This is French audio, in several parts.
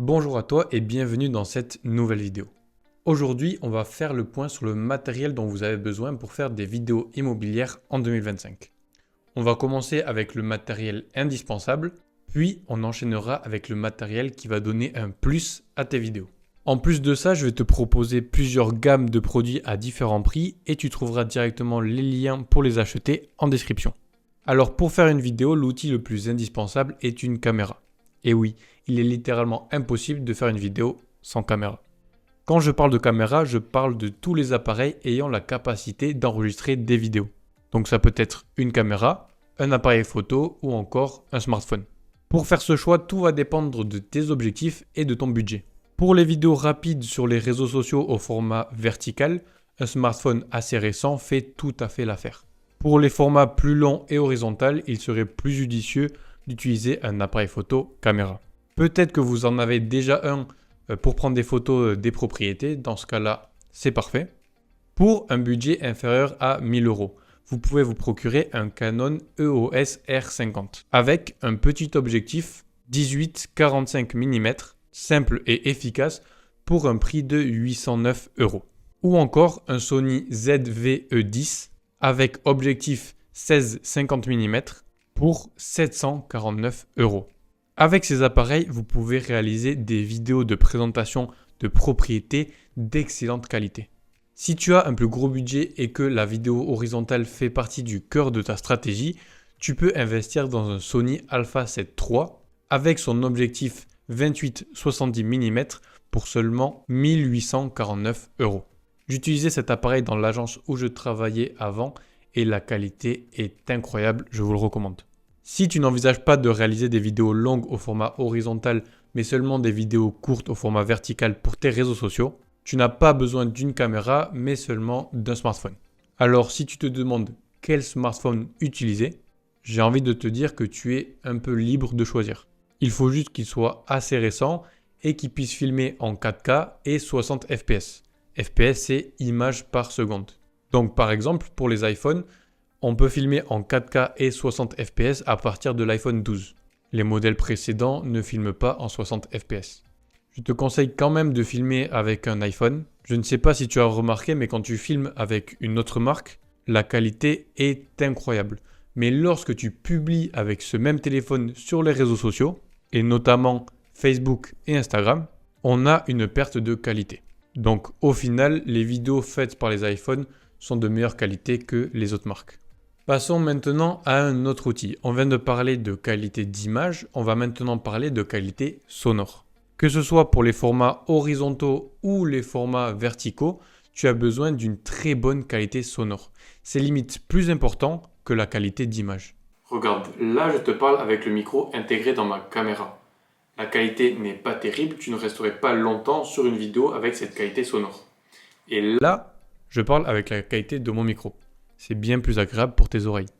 Bonjour à toi et bienvenue dans cette nouvelle vidéo. Aujourd'hui, on va faire le point sur le matériel dont vous avez besoin pour faire des vidéos immobilières en 2025. On va commencer avec le matériel indispensable, puis on enchaînera avec le matériel qui va donner un plus à tes vidéos. En plus de ça, je vais te proposer plusieurs gammes de produits à différents prix et tu trouveras directement les liens pour les acheter en description. Alors pour faire une vidéo, l'outil le plus indispensable est une caméra. Et oui, il est littéralement impossible de faire une vidéo sans caméra. Quand je parle de caméra, je parle de tous les appareils ayant la capacité d'enregistrer des vidéos. Donc ça peut être une caméra, un appareil photo ou encore un smartphone. Pour faire ce choix, tout va dépendre de tes objectifs et de ton budget. Pour les vidéos rapides sur les réseaux sociaux au format vertical, un smartphone assez récent fait tout à fait l'affaire. Pour les formats plus longs et horizontaux, il serait plus judicieux d'utiliser un appareil photo caméra. Peut-être que vous en avez déjà un pour prendre des photos des propriétés. Dans ce cas-là, c'est parfait. Pour un budget inférieur à 1000 €, vous pouvez vous procurer un Canon EOS R50 avec un petit objectif 18-45 mm, simple et efficace pour un prix de 809 €. Ou encore un Sony ZV-E10 avec objectif 16-50 mm pour 749 €. Avec ces appareils, vous pouvez réaliser des vidéos de présentation de propriétés d'excellente qualité. Si tu as un plus gros budget et que la vidéo horizontale fait partie du cœur de ta stratégie, tu peux investir dans un Sony Alpha 7 III avec son objectif 28-70 mm pour seulement 1849 €. J'utilisais cet appareil dans l'agence où je travaillais avant et la qualité est incroyable, je vous le recommande. Si tu n'envisages pas de réaliser des vidéos longues au format horizontal, mais seulement des vidéos courtes au format vertical pour tes réseaux sociaux, tu n'as pas besoin d'une caméra, mais seulement d'un smartphone. Alors si tu te demandes quel smartphone utiliser, j'ai envie de te dire que tu es un peu libre de choisir. Il faut juste qu'il soit assez récent et qu'il puisse filmer en 4K et 60 fps. FPS, c'est images par seconde. Donc par exemple, pour les iPhones, on peut filmer en 4K et 60 fps à partir de l'iPhone 12. Les modèles précédents ne filment pas en 60 fps. Je te conseille quand même de filmer avec un iPhone. Je ne sais pas si tu as remarqué, mais quand tu filmes avec une autre marque, la qualité est incroyable. Mais lorsque tu publies avec ce même téléphone sur les réseaux sociaux, et notamment Facebook et Instagram, on a une perte de qualité. Donc au final, les vidéos faites par les iPhones sont de meilleure qualité que les autres marques. Passons maintenant à un autre outil. On vient de parler de qualité d'image, on va maintenant parler de qualité sonore. Que ce soit pour les formats horizontaux ou les formats verticaux, tu as besoin d'une très bonne qualité sonore. C'est limite plus important que la qualité d'image. Regarde, là je te parle avec le micro intégré dans ma caméra. La qualité n'est pas terrible, tu ne resterais pas longtemps sur une vidéo avec cette qualité sonore. Et là, je parle avec la qualité de mon micro. C'est bien plus agréable pour tes oreilles.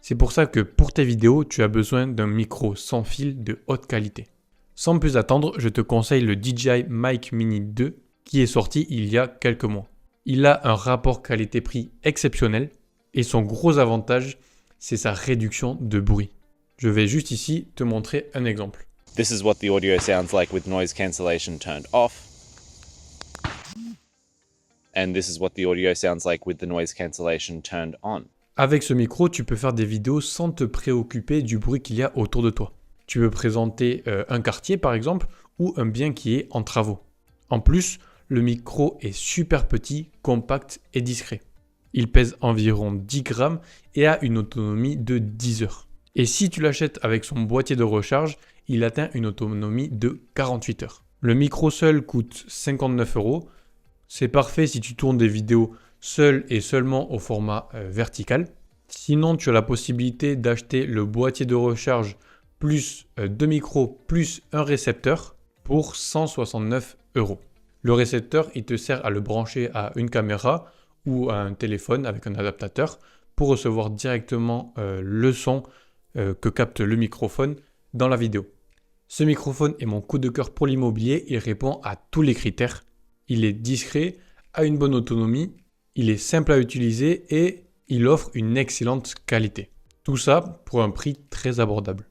C'est pour ça que pour tes vidéos, tu as besoin d'un micro sans fil de haute qualité. Sans plus attendre, je te conseille le DJI Mic Mini 2 qui est sorti il y a quelques mois. Il a un rapport qualité-prix exceptionnel et son gros avantage, c'est sa réduction de bruit. Je vais juste ici te montrer un exemple. This is what the audio sounds like with noise cancellation turned off. And this is what the audio sounds like with the noise cancellation turned on. Avec ce micro, tu peux faire des vidéos sans te préoccuper du bruit qu'il y a autour de toi. Tu peux présenter un quartier par exemple ou un bien qui est en travaux. En plus, le micro est super petit, compact et discret. Il pèse environ 10 grammes et a une autonomie de 10 heures. Et si tu l'achètes avec son boîtier de recharge, il atteint une autonomie de 48 heures. Le micro seul coûte 59 €. C'est parfait si tu tournes des vidéos seul et seulement au format vertical. Sinon, tu as la possibilité d'acheter le boîtier de recharge plus 2 micros plus un récepteur pour 169 €. Le récepteur, il te sert à le brancher à une caméra ou à un téléphone avec un adaptateur pour recevoir directement le son que capte le microphone dans la vidéo. Ce microphone est mon coup de cœur pour l'immobilier, il répond à tous les critères. Il est discret, a une bonne autonomie, il est simple à utiliser et il offre une excellente qualité. Tout ça pour un prix très abordable.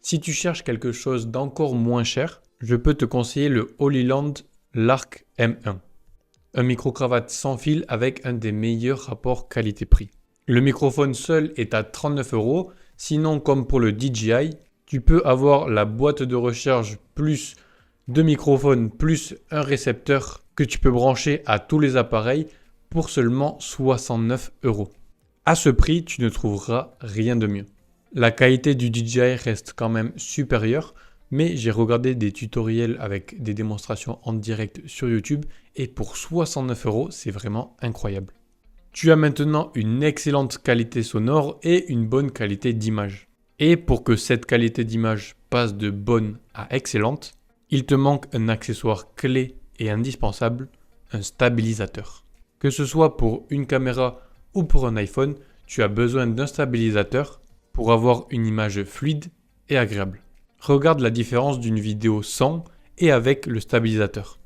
Si tu cherches quelque chose d'encore moins cher, je peux te conseiller le Holyland Lark M1. Un micro-cravate sans fil avec un des meilleurs rapports qualité-prix. Le microphone seul est à 39 €. Sinon, comme pour le DJI, tu peux avoir la boîte de recharge plus deux microphones plus un récepteur que tu peux brancher à tous les appareils pour seulement 69 €. À ce prix, tu ne trouveras rien de mieux. La qualité du DJI reste quand même supérieure, mais j'ai regardé des tutoriels avec des démonstrations en direct sur YouTube et pour 69 €, c'est vraiment incroyable. Tu as maintenant une excellente qualité sonore et une bonne qualité d'image. Et pour que cette qualité d'image passe de bonne à excellente, il te manque un accessoire clé et indispensable, un stabilisateur. Que ce soit pour une caméra ou pour un iPhone, tu as besoin d'un stabilisateur pour avoir une image fluide et agréable. Regarde la différence d'une vidéo sans et avec le stabilisateur.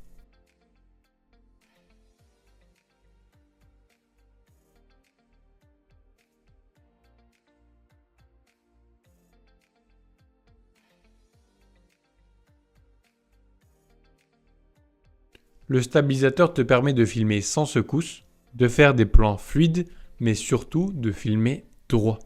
Le stabilisateur te permet de filmer sans secousse, de faire des plans fluides, mais surtout de filmer droit.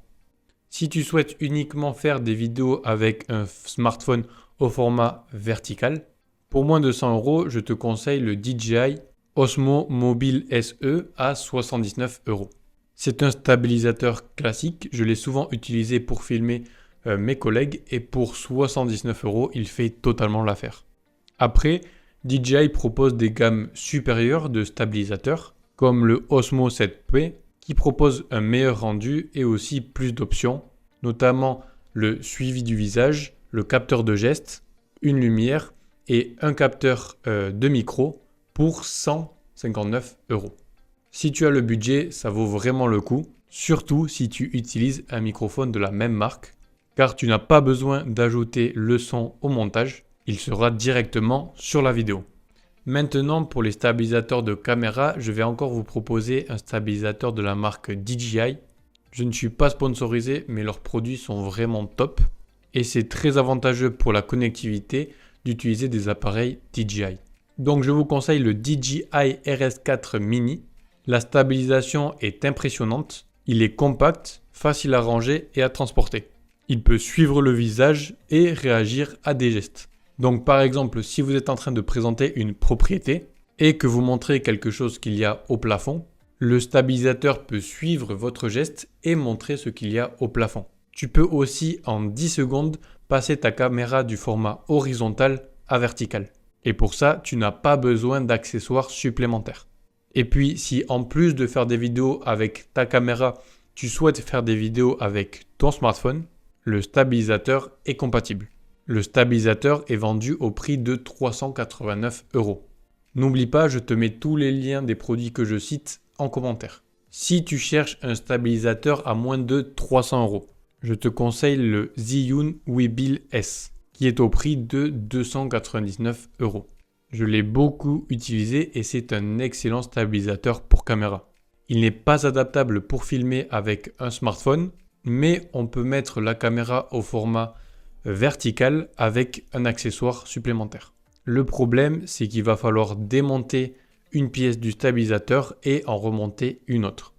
Si tu souhaites uniquement faire des vidéos avec un smartphone au format vertical, pour moins de 100 €, je te conseille le DJI Osmo Mobile SE à 79 €. C'est un stabilisateur classique, je l'ai souvent utilisé pour filmer mes collègues et pour 79 €, il fait totalement l'affaire. Après, DJI propose des gammes supérieures de stabilisateurs, comme le Osmo 7P, qui propose un meilleur rendu et aussi plus d'options, notamment le suivi du visage, le capteur de geste, une lumière et un capteur de micro pour 159 €. Si tu as le budget, ça vaut vraiment le coup, surtout si tu utilises un microphone de la même marque, car tu n'as pas besoin d'ajouter le son au montage, il sera directement sur la vidéo. Maintenant, pour les stabilisateurs de caméra, je vais encore vous proposer un stabilisateur de la marque DJI. Je ne suis pas sponsorisé, mais leurs produits sont vraiment top. Et c'est très avantageux pour la connectivité d'utiliser des appareils DJI. Donc je vous conseille le DJI RS4 Mini. La stabilisation est impressionnante. Il est compact, facile à ranger et à transporter. Il peut suivre le visage et réagir à des gestes. Donc par exemple, si vous êtes en train de présenter une propriété et que vous montrez quelque chose qu'il y a au plafond, le stabilisateur peut suivre votre geste et montrer ce qu'il y a au plafond. Tu peux aussi en 10 secondes passer ta caméra du format horizontal à vertical. Et pour ça, tu n'as pas besoin d'accessoires supplémentaires. Et puis si en plus de faire des vidéos avec ta caméra, tu souhaites faire des vidéos avec ton smartphone, le stabilisateur est compatible. Le stabilisateur est vendu au prix de 389 €. N'oublie pas, je te mets tous les liens des produits que je cite en commentaire. Si tu cherches un stabilisateur à moins de 300 €, je te conseille le Zhiyun Weebill S, qui est au prix de 299 €. Je l'ai beaucoup utilisé et c'est un excellent stabilisateur pour caméra. Il n'est pas adaptable pour filmer avec un smartphone, mais on peut mettre la caméra au format vertical avec un accessoire supplémentaire. Le problème, c'est qu'il va falloir démonter une pièce du stabilisateur et en remonter une autre.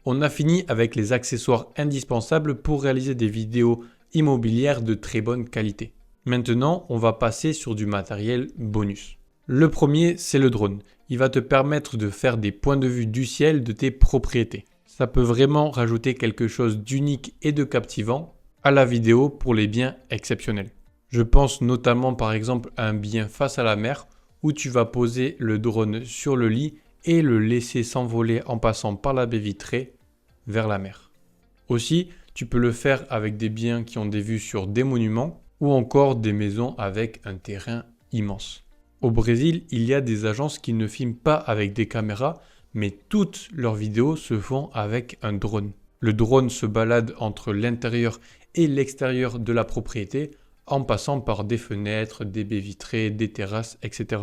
On a fini avec les accessoires indispensables pour réaliser des vidéos immobilières de très bonne qualité. Maintenant, on va passer sur du matériel bonus. Le premier, c'est le drone. Il va te permettre de faire des points de vue du ciel de tes propriétés. Ça peut vraiment rajouter quelque chose d'unique et de captivant à la vidéo pour les biens exceptionnels. Je pense notamment par exemple à un bien face à la mer où tu vas poser le drone sur le lit et le laisser s'envoler en passant par la baie vitrée vers la mer. Aussi, tu peux le faire avec des biens qui ont des vues sur des monuments ou encore des maisons avec un terrain immense. Au Brésil, il y a des agences qui ne filment pas avec des caméras, mais toutes leurs vidéos se font avec un drone. Le drone se balade entre l'intérieur et l'extérieur de la propriété en passant par des fenêtres, des baies vitrées, des terrasses, etc.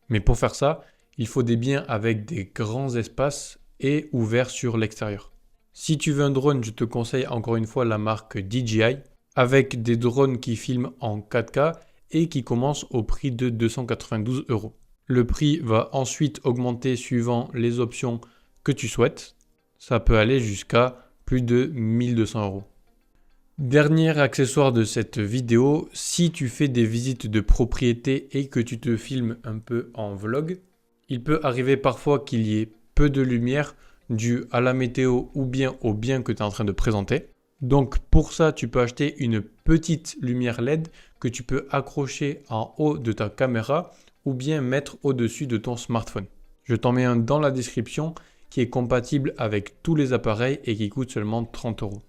Mais pour faire ça, il faut des biens avec des grands espaces et ouverts sur l'extérieur. Si tu veux un drone, je te conseille encore une fois la marque DJI avec des drones qui filment en 4K et qui commence au prix de 292 €. Le prix va ensuite augmenter suivant les options que tu souhaites. Ça peut aller jusqu'à plus de 1200 €. Dernier accessoire de cette vidéo, si tu fais des visites de propriété et que tu te filmes un peu en vlog, il peut arriver parfois qu'il y ait peu de lumière due à la météo ou bien au bien que tu es en train de présenter. Donc pour ça, tu peux acheter une petite lumière LED que tu peux accrocher en haut de ta caméra ou bien mettre au-dessus de ton smartphone. Je t'en mets un dans la description qui est compatible avec tous les appareils et qui coûte seulement 30 €.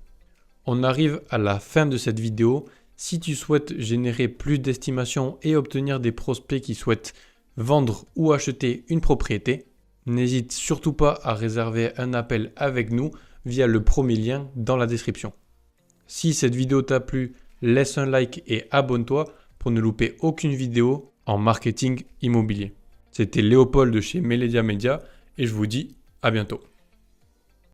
On arrive à la fin de cette vidéo. Si tu souhaites générer plus d'estimation et obtenir des prospects qui souhaitent vendre ou acheter une propriété, n'hésite surtout pas à réserver un appel avec nous via le premier lien dans la description. Si cette vidéo t'a plu, laisse un like et abonne-toi pour ne louper aucune vidéo en marketing immobilier. C'était Léopold de chez Meledia Media et je vous dis à bientôt.